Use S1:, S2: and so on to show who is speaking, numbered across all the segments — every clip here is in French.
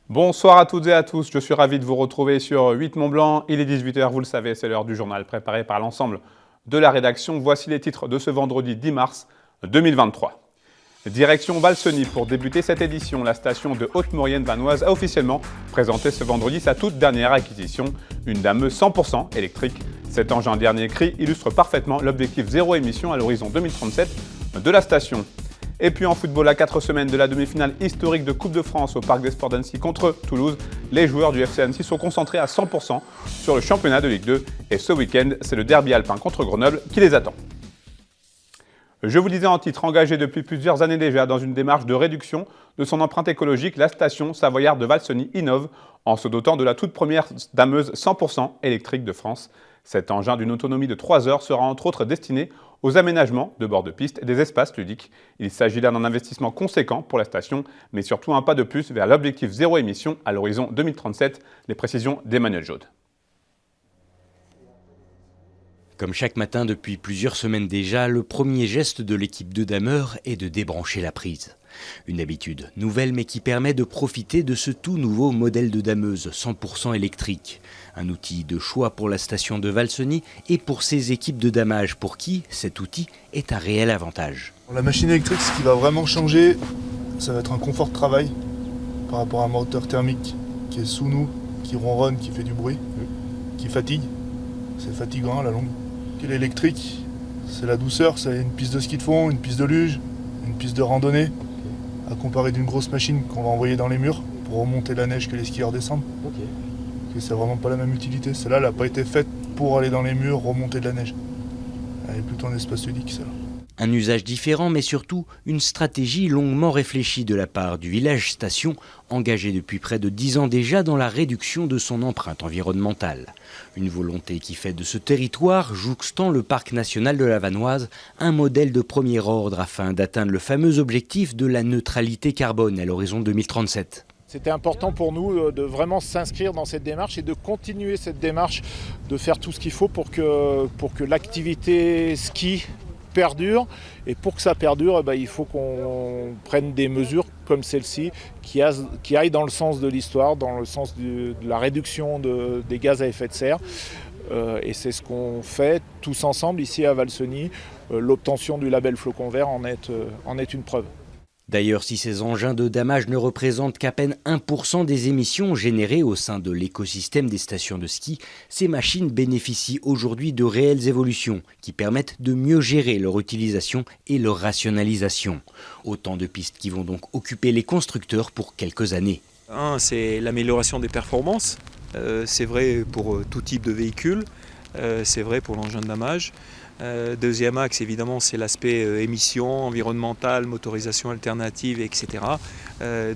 S1: Bonsoir à toutes et à tous, je suis ravi de vous retrouver sur 8 Mont Blanc. Il est 18 h, vous le savez, c'est l'heure du journal préparé par l'ensemble de la rédaction. Voici les titres de ce vendredi 10 mars 2023. Direction Valseny pour débuter cette édition. La station de Haute-Maurienne vanoise a officiellement présenté ce vendredi sa toute dernière acquisition, une dameuse 100% électrique. Cet engin dernier cri illustre parfaitement l'objectif zéro émission à l'horizon 2037 de la station. Et puis en football, à 4 semaines de la demi-finale historique de Coupe de France au Parc des Sports d'Annecy contre Toulouse, les joueurs du FC Annecy sont concentrés à 100% sur le championnat de Ligue 2. Et ce week-end, c'est le derby alpin contre Grenoble qui les attend. Je vous disais en titre, engagé depuis plusieurs années déjà dans une démarche de réduction de son empreinte écologique, la station savoyarde de Valseny innove en se dotant de la toute première dameuse 100% électrique de France. Cet engin d'une autonomie de 3 heures sera entre autres destiné aux aménagements de bords de piste et des espaces ludiques. Il s'agit là d'un investissement conséquent pour la station, mais surtout un pas de plus vers l'objectif zéro émission à l'horizon 2037. Les précisions d'Emmanuel Jaude.
S2: Comme chaque matin depuis plusieurs semaines déjà, le premier geste de l'équipe de dameurs est de débrancher la prise. Une habitude nouvelle mais qui permet de profiter de ce tout nouveau modèle de dameuse 100% électrique. Un outil de choix pour la station de Valseny et pour ses équipes de damage pour qui cet outil est un réel avantage.
S3: La machine électrique, ce qui va vraiment changer, ça va être un confort de travail par rapport à un moteur thermique qui est sous nous, qui ronronne, qui fait du bruit, qui fatigue. C'est fatigant à la longue. L'électrique, c'est la douceur, c'est une piste de ski de fond, une piste de luge, une piste de randonnée, à comparer d'une grosse machine qu'on va envoyer dans les murs pour remonter la neige que les skieurs descendent. Et c'est vraiment pas la même utilité. Celle-là, elle n'a pas été faite pour aller dans les murs, remonter de la neige. Elle est plutôt un espace ludique, celle-là.
S2: Un usage différent, mais surtout une stratégie longuement réfléchie de la part du village station, engagé depuis près de 10 ans déjà dans la réduction de son empreinte environnementale. Une volonté qui fait de ce territoire, jouxtant le parc national de la Vanoise, un modèle de premier ordre afin d'atteindre le fameux objectif de la neutralité carbone à l'horizon 2037.
S4: C'était important pour nous de vraiment s'inscrire dans cette démarche et de continuer cette démarche, de faire tout ce qu'il faut pour que l'activité ski perdure. Et pour que ça perdure, il faut qu'on prenne des mesures comme celle-ci qui aillent dans le sens de l'histoire, dans le sens de la réduction des gaz à effet de serre. Et c'est ce qu'on fait tous ensemble ici à Valseny. L'obtention du label Flocon Vert en est une preuve.
S2: D'ailleurs, si ces engins de damage ne représentent qu'à peine 1% des émissions générées au sein de l'écosystème des stations de ski, ces machines bénéficient aujourd'hui de réelles évolutions qui permettent de mieux gérer leur utilisation et leur rationalisation. Autant de pistes qui vont donc occuper les constructeurs pour quelques années.
S5: C'est l'amélioration des performances. C'est vrai pour tout type de véhicule. C'est vrai pour l'engin de damage. Deuxième axe, évidemment, c'est l'aspect émissions, environnementale, motorisation alternative, etc.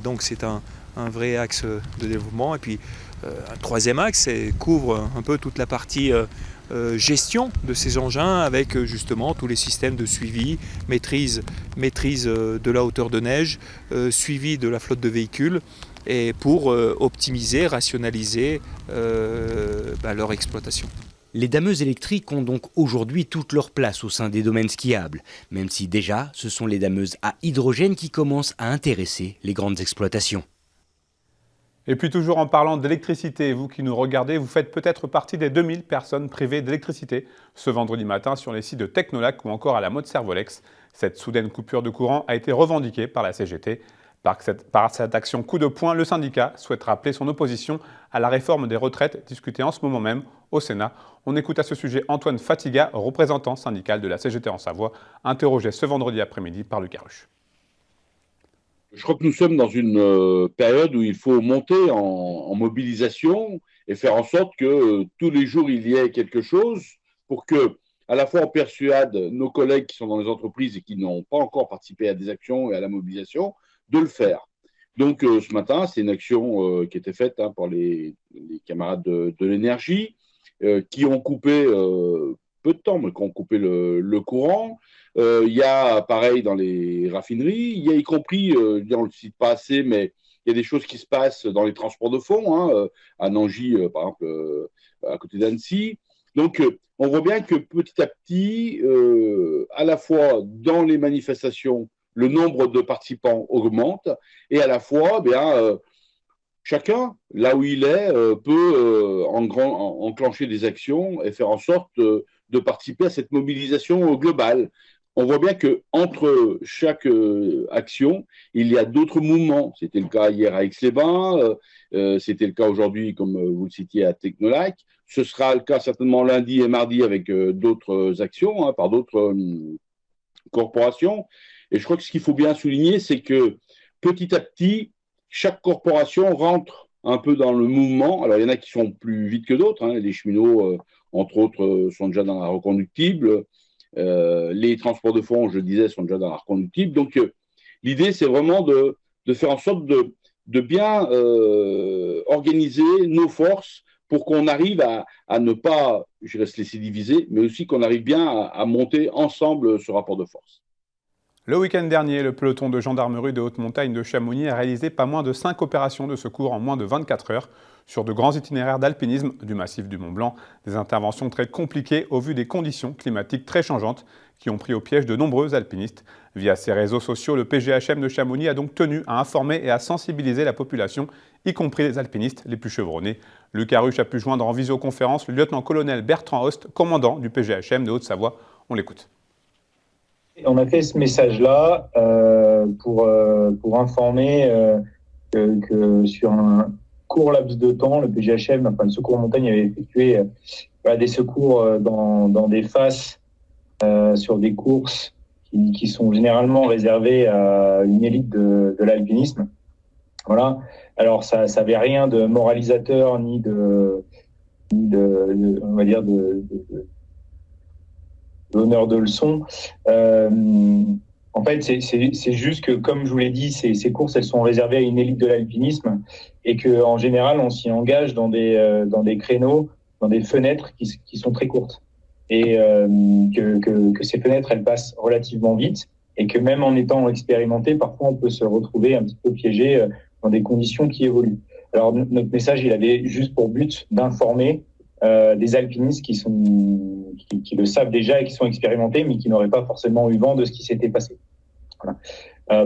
S5: Donc c'est un vrai axe de développement. Et puis un troisième axe, couvre un peu toute la partie gestion de ces engins avec justement tous les systèmes de suivi, maîtrise de la hauteur de neige, suivi de la flotte de véhicules et pour optimiser, rationaliser leur exploitation.
S2: Les dameuses électriques ont donc aujourd'hui toute leur place au sein des domaines skiables, même si déjà ce sont les dameuses à hydrogène qui commencent à intéresser les grandes exploitations.
S1: Et puis toujours en parlant d'électricité, vous qui nous regardez, vous faites peut-être partie des 2000 personnes privées d'électricité ce vendredi matin sur les sites de Technolac ou encore à la Motte-Servolex. Cette soudaine coupure de courant a été revendiquée par la CGT. Par cette action coup de poing, le syndicat souhaite rappeler son opposition à la réforme des retraites discutée en ce moment même au Sénat. On écoute à ce sujet Antoine Fatiga, représentant syndical de la CGT en Savoie, interrogé ce vendredi après-midi par Lucas Ruche.
S6: Je crois que nous sommes dans une période où il faut monter en mobilisation et faire en sorte que tous les jours il y ait quelque chose pour que, à la fois, on persuade nos collègues qui sont dans les entreprises et qui n'ont pas encore participé à des actions et à la mobilisation de le faire. Donc, ce matin, c'est une action qui était faite par les camarades de l'énergie qui ont coupé peu de temps, mais qui ont coupé le courant. Il y a, pareil, dans les raffineries, il y a y compris, on ne le cite pas assez, mais il y a des choses qui se passent dans les transports de fonds, à Nangy, par exemple, à côté d'Annecy. Donc, on voit bien que petit à petit, à la fois dans les manifestations, le nombre de participants augmente et à la fois, chacun, là où il est, peut enclencher des actions et faire en sorte de participer à cette mobilisation globale. On voit bien qu'entre chaque action, il y a d'autres mouvements. C'était le cas hier à Aix-les-Bains, c'était le cas aujourd'hui, comme vous le citiez, à Technolac. Ce sera le cas certainement lundi et mardi avec d'autres actions, par d'autres corporations. Et je crois que ce qu'il faut bien souligner, c'est que petit à petit, chaque corporation rentre un peu dans le mouvement. Alors, il y en a qui sont plus vite que d'autres. Les cheminots, entre autres, sont déjà dans la reconductible. Les transports de fonds, je disais, sont déjà dans la reconductible. Donc, l'idée, c'est vraiment de faire en sorte de bien organiser nos forces pour qu'on arrive à ne pas, je vais se laisser diviser, mais aussi qu'on arrive bien à monter ensemble ce rapport de force.
S1: Le week-end dernier, le peloton de gendarmerie de haute montagne de Chamonix a réalisé pas moins de 5 opérations de secours en moins de 24 heures sur de grands itinéraires d'alpinisme du massif du Mont-Blanc. Des interventions très compliquées au vu des conditions climatiques très changeantes qui ont pris au piège de nombreux alpinistes. Via ses réseaux sociaux, le PGHM de Chamonix a donc tenu à informer et à sensibiliser la population, y compris les alpinistes les plus chevronnés. Luc Haruche a pu joindre en visioconférence le lieutenant-colonel Bertrand Host, commandant du PGHM de Haute-Savoie. On l'écoute.
S7: On a fait ce message-là pour informer que sur un court laps de temps, le PGHM, enfin le Secours Montagne, avait effectué des secours dans des fasses sur des courses qui sont généralement réservées à une élite de l'alpinisme. Voilà. Alors ça n'avait rien de moralisateur ni de on va dire d'honneur de leçon. En fait, c'est juste que, comme je vous l'ai dit, ces courses, elles sont réservées à une élite de l'alpinisme et qu'en général, on s'y engage dans des créneaux, dans des fenêtres qui sont très courtes. Et que ces fenêtres, elles passent relativement vite et que même en étant expérimenté, parfois, on peut se retrouver un petit peu piégé dans des conditions qui évoluent. Alors, notre message, il avait juste pour but d'informer des alpinistes qui le savent déjà et qui sont expérimentés, mais qui n'auraient pas forcément eu vent de ce qui s'était passé. Voilà.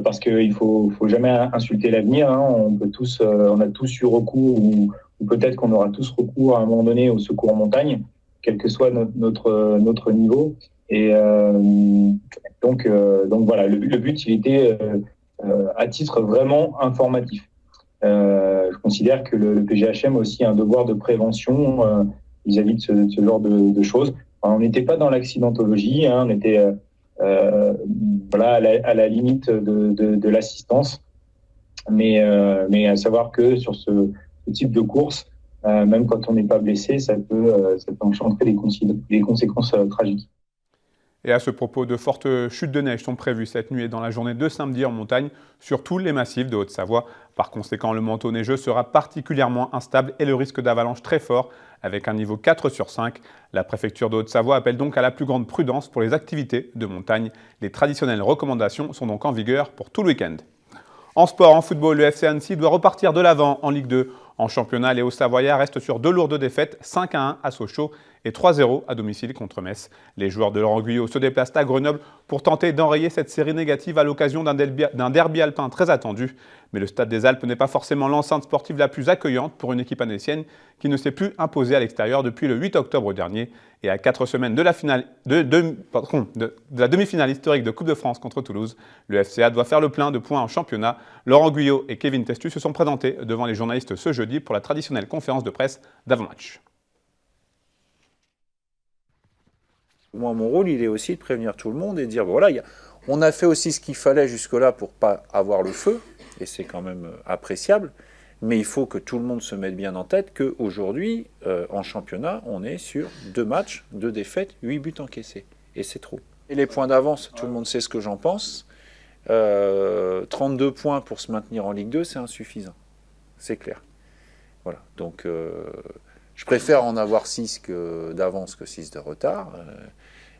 S7: Parce qu'il faut jamais insulter l'avenir. On a tous eu recours, ou peut-être qu'on aura tous recours à un moment donné au secours en montagne, quel que soit notre niveau. Et donc voilà, le but, il était à titre vraiment informatif. Je considère que le PGHM a aussi un devoir de prévention vis-à-vis de ce genre de choses. On n'était pas dans l'accidentologie, on était à la limite de l'assistance, mais à savoir que sur ce type de course, même quand on n'est pas blessé, ça peut engendrer des conséquences tragiques.
S1: Et à ce propos, de fortes chutes de neige sont prévues cette nuit et dans la journée de samedi en montagne sur tous les massifs de Haute-Savoie. Par conséquent, le manteau neigeux sera particulièrement instable et le risque d'avalanche très fort avec un niveau 4 sur 5. La préfecture de Haute-Savoie appelle donc à la plus grande prudence pour les activités de montagne. Les traditionnelles recommandations sont donc en vigueur pour tout le week-end. En sport, en football, le FC Annecy doit repartir de l'avant en Ligue 2. En championnat, les Hauts-Savoyards restent sur 2 lourdes défaites, 5-1 à Sochaux et 3-0 à domicile contre Metz. Les joueurs de Laurent Guyot se déplacent à Grenoble pour tenter d'enrayer cette série négative à l'occasion d'un derby alpin très attendu. Mais le Stade des Alpes n'est pas forcément l'enceinte sportive la plus accueillante pour une équipe annécienne qui ne s'est plus imposée à l'extérieur depuis le 8 octobre dernier. Et à 4 semaines de la demi-finale historique de Coupe de France contre Toulouse, le FCA doit faire le plein de points en championnat. Laurent Guyot et Kevin Testu se sont présentés devant les journalistes ce jeudi pour la traditionnelle conférence de presse d'avant-match.
S8: Moi, mon rôle, il est aussi de prévenir tout le monde et de dire, voilà, on a fait aussi ce qu'il fallait jusque-là pour pas avoir le feu, et c'est quand même appréciable, mais il faut que tout le monde se mette bien en tête qu'aujourd'hui, en championnat, on est sur 2 matchs, 2 défaites, 8 buts encaissés, et c'est trop. Et les points d'avance, tout le monde sait ce que j'en pense, 32 points pour se maintenir en Ligue 2, c'est insuffisant, c'est clair. Voilà, donc je préfère en avoir 6 d'avance que 6 de retard.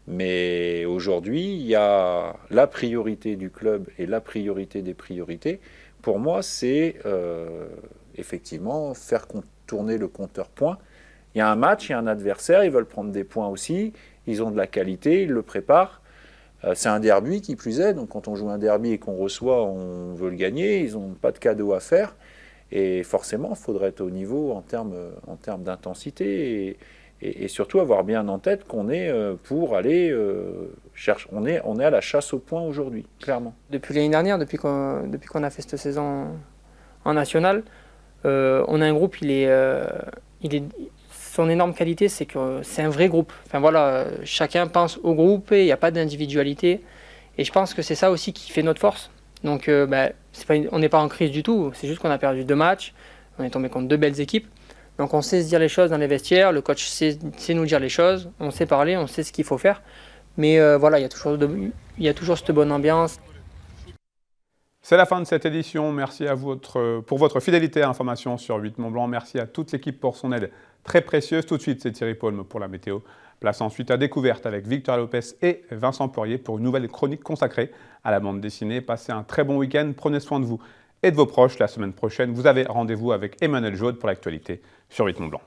S8: Mais aujourd'hui, il y a la priorité du club et la priorité des priorités. Pour moi, c'est effectivement faire tourner le compteur points. Il y a un match, il y a un adversaire, ils veulent prendre des points aussi. Ils ont de la qualité, ils le préparent. C'est un derby qui plus est, donc quand on joue un derby et qu'on reçoit, on veut le gagner. Ils n'ont pas de cadeau à faire. Et forcément, il faudrait être au niveau en termes d'intensité et surtout avoir bien en tête qu'on est pour aller chercher. On est à la chasse au point aujourd'hui, clairement.
S9: Depuis l'année dernière, depuis qu'on a fait cette saison en national, on a un groupe, son énorme qualité, c'est que c'est un vrai groupe. Enfin voilà, chacun pense au groupe et il n'y a pas d'individualité. Et je pense que c'est ça aussi qui fait notre force. Donc on n'est pas en crise du tout, c'est juste qu'on a perdu 2 matchs, on est tombé contre 2 belles équipes. Donc on sait se dire les choses dans les vestiaires, le coach sait nous dire les choses, on sait parler, on sait ce qu'il faut faire. Mais voilà, il y a toujours cette bonne ambiance.
S1: C'est la fin de cette édition. Merci à vous pour votre fidélité à l'information sur 8 Mont-Blanc. Merci à toute l'équipe pour son aide très précieuse. Tout de suite, c'est Thierry Paulme pour la météo. Place ensuite à Découverte avec Victor Lopez et Vincent Poirier pour une nouvelle chronique consacrée à la bande dessinée. Passez un très bon week-end, prenez soin de vous et de vos proches. La semaine prochaine, vous avez rendez-vous avec Emmanuel Jaude pour l'actualité sur 8 Mont-Blanc.